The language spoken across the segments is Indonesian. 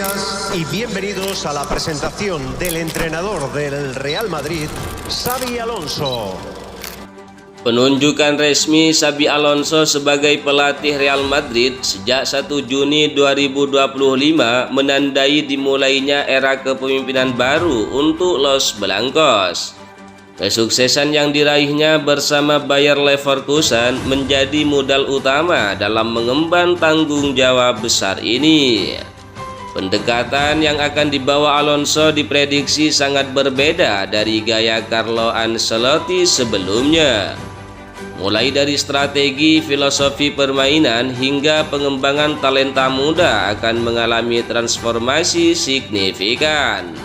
días y bienvenidos a la presentación del entrenador del Real Madrid, Xabi Alonso. Penunjukan resmi Xabi Alonso sebagai pelatih Real Madrid sejak 1 Juni 2025 menandai dimulainya era kepemimpinan baru untuk Los Blancos. Kesuksesan yang diraihnya bersama Bayer Leverkusen menjadi modal utama dalam mengemban tanggung jawab besar ini. Pendekatan yang akan dibawa Alonso diprediksi sangat berbeda dari gaya Carlo Ancelotti sebelumnya. Mulai dari strategi, filosofi permainan hingga pengembangan talenta muda akan mengalami transformasi signifikan.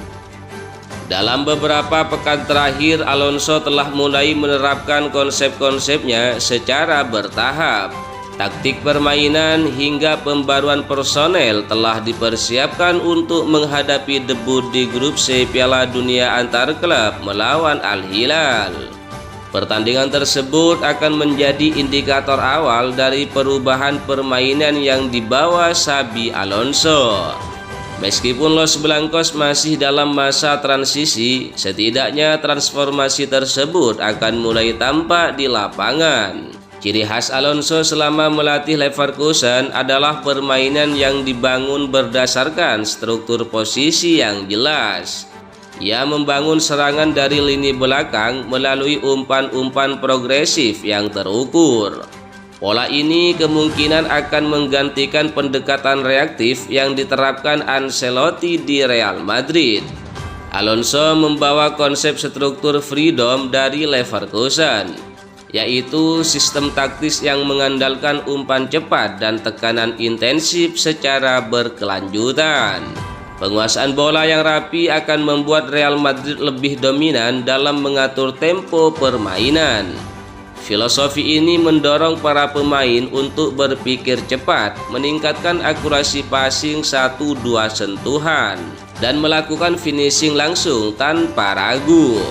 Dalam beberapa pekan terakhir, Alonso telah mulai menerapkan konsep-konsepnya secara bertahap. Taktik permainan hingga pembaruan personel telah dipersiapkan untuk menghadapi debut di grup C Piala Dunia antar klub melawan Al Hilal. Pertandingan tersebut akan menjadi indikator awal dari perubahan permainan yang dibawa Xabi Alonso. Meskipun Los Blancos masih dalam masa transisi, setidaknya transformasi tersebut akan mulai tampak di lapangan. Ciri khas Alonso selama melatih Leverkusen adalah permainan yang dibangun berdasarkan struktur posisi yang jelas. Ia membangun serangan dari lini belakang melalui umpan-umpan progresif yang terukur. Pola ini kemungkinan akan menggantikan pendekatan reaktif yang diterapkan Ancelotti di Real Madrid. Alonso membawa konsep struktur freedom dari Leverkusen, yaitu sistem taktis yang mengandalkan umpan cepat dan tekanan intensif secara berkelanjutan. Penguasaan bola yang rapi akan membuat Real Madrid lebih dominan dalam mengatur tempo permainan. Filosofi ini mendorong para pemain untuk berpikir cepat, meningkatkan akurasi passing 1-2 sentuhan, dan melakukan finishing langsung tanpa ragu.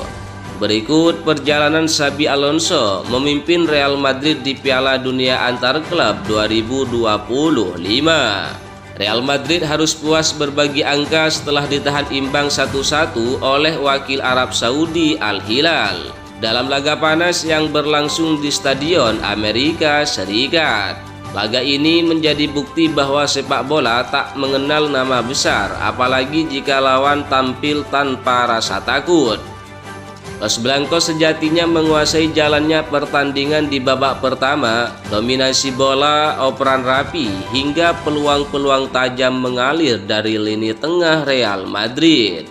Berikut perjalanan Xabi Alonso memimpin Real Madrid di Piala Dunia antar klub 2025. Real Madrid harus puas berbagi angka setelah ditahan imbang 1-1 oleh wakil Arab Saudi Al Hilal dalam laga panas yang berlangsung di Stadion Amerika Serikat. Laga ini menjadi bukti bahwa sepak bola tak mengenal nama besar, apalagi jika lawan tampil tanpa rasa takut. Los Blancos sejatinya menguasai jalannya pertandingan di babak pertama. Dominasi bola, operan rapi, hingga peluang-peluang tajam mengalir dari lini tengah Real Madrid.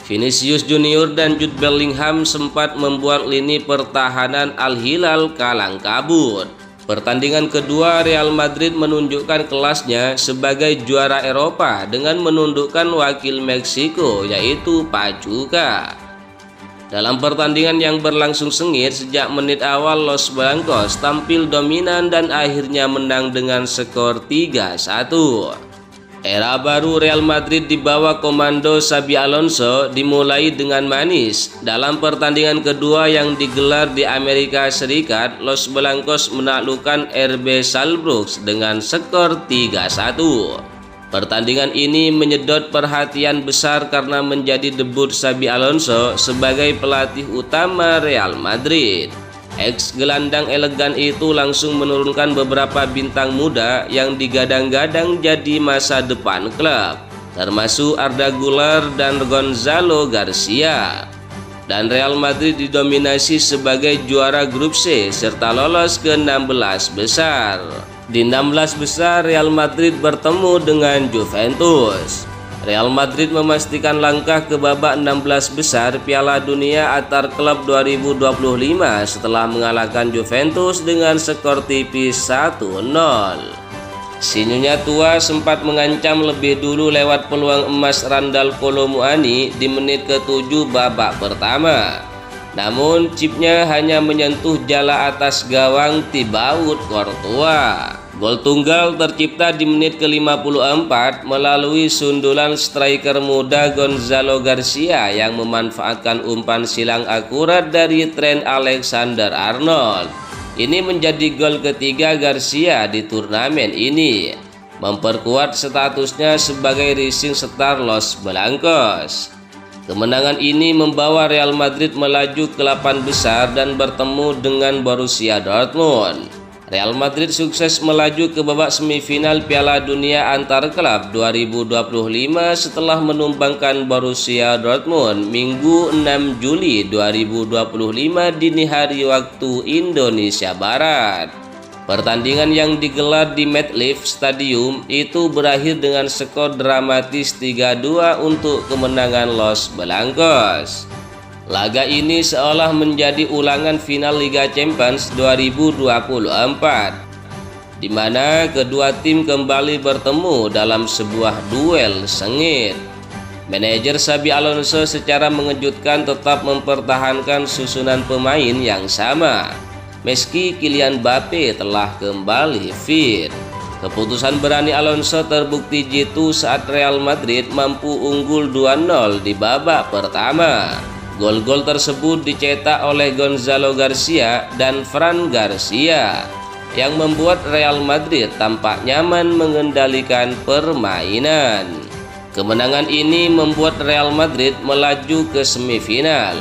Vinicius Junior dan Jude Bellingham sempat membuat lini pertahanan Al Hilal kalang kabut. Pertandingan kedua, Real Madrid menunjukkan kelasnya sebagai juara Eropa dengan menundukkan wakil Meksiko yaitu Pachuca. Dalam pertandingan yang berlangsung sengit sejak menit awal, Los Blancos tampil dominan dan akhirnya menang dengan skor 3-1. Era baru Real Madrid di bawah komando Xabi Alonso dimulai dengan manis. Dalam pertandingan kedua yang digelar di Amerika Serikat, Los Blancos menaklukkan RB Salzburg dengan skor 3-1. Pertandingan ini menyedot perhatian besar karena menjadi debut Xabi Alonso sebagai pelatih utama Real Madrid. Ex-gelandang elegan itu langsung menurunkan beberapa bintang muda yang digadang-gadang jadi masa depan klub, termasuk Arda Güler dan Gonzalo Garcia. Dan Real Madrid didominasi sebagai juara grup C serta lolos ke 16 besar. Di 16 besar, Real Madrid bertemu dengan Juventus. Real Madrid memastikan langkah ke babak 16 besar Piala Dunia antar klub 2025 setelah mengalahkan Juventus dengan skor tipis 1-0. Sinyunya tua sempat mengancam lebih dulu lewat peluang emas Randal Kolo Muani di menit ke-7 babak pertama. Namun chipnya hanya menyentuh jala atas gawang Thibaut Courtois. Gol tunggal tercipta di menit ke-54 melalui sundulan striker muda Gonzalo Garcia yang memanfaatkan umpan silang akurat dari Trent Alexander-Arnold. Ini menjadi gol ketiga Garcia di turnamen ini. memperkuat statusnya sebagai Rising Star Los Blancos. Kemenangan ini membawa Real Madrid melaju ke 8 besar dan bertemu dengan Borussia Dortmund. Real Madrid sukses melaju ke babak semifinal Piala Dunia Antar Klub 2025 setelah menumbangkan Borussia Dortmund Minggu 6 Juli 2025 dini hari waktu Indonesia Barat. Pertandingan yang digelar di MetLife Stadium itu berakhir dengan skor dramatis 3-2 untuk kemenangan Los Blancos. Laga ini seolah menjadi ulangan final Liga Champions 2024, di mana kedua tim kembali bertemu dalam sebuah duel sengit. Manajer Xabi Alonso secara mengejutkan tetap mempertahankan susunan pemain yang sama, meski Kylian Mbappe telah kembali fit. Keputusan berani Alonso terbukti jitu saat Real Madrid mampu unggul 2-0 di babak pertama. Gol-gol tersebut dicetak oleh Gonzalo Garcia dan Fran Garcia, yang membuat Real Madrid tampak nyaman mengendalikan permainan. Kemenangan ini membuat Real Madrid melaju ke semifinal.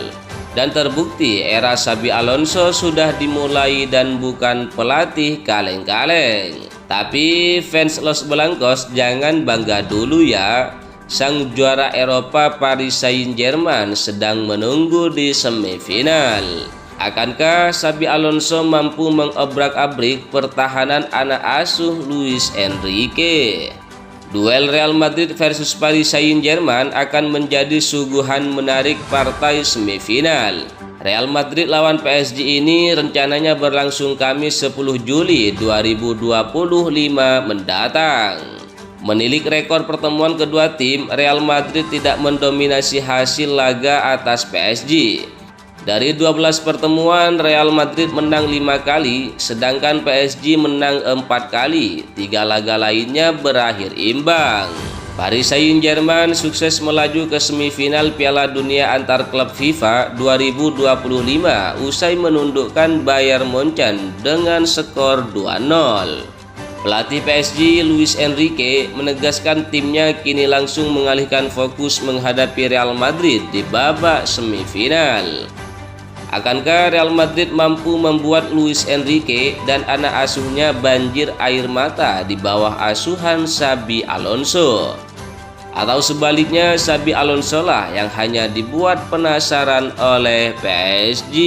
Dan terbukti era Xabi Alonso sudah dimulai dan bukan pelatih kaleng-kaleng. Tapi fans Los Blancos jangan bangga dulu ya. Sang juara Eropa Paris Saint-Germain sedang menunggu di semifinal. Akankah Xabi Alonso mampu mengobrak-abrik pertahanan anak asuh Luis Enrique? Duel Real Madrid versus Paris Saint-Germain akan menjadi suguhan menarik partai semifinal. Real Madrid lawan PSG ini rencananya berlangsung Kamis 10 Juli 2025 mendatang. Menilik rekor pertemuan kedua tim, Real Madrid tidak mendominasi hasil laga atas PSG. Dari 12 pertemuan, Real Madrid menang 5 kali, sedangkan PSG menang 4 kali. 3 laga lainnya berakhir imbang. Paris Saint-Germain sukses melaju ke semifinal Piala Dunia Antar Klub FIFA 2025 usai menundukkan Bayern Munchen dengan skor 2-0. Pelatih PSG Luis Enrique menegaskan timnya kini langsung mengalihkan fokus menghadapi Real Madrid di babak semifinal. Akankah Real Madrid mampu membuat Luis Enrique dan anak asuhnya banjir air mata di bawah asuhan Xabi Alonso? Atau sebaliknya Xabi Alonso lah yang hanya dibuat penasaran oleh PSG?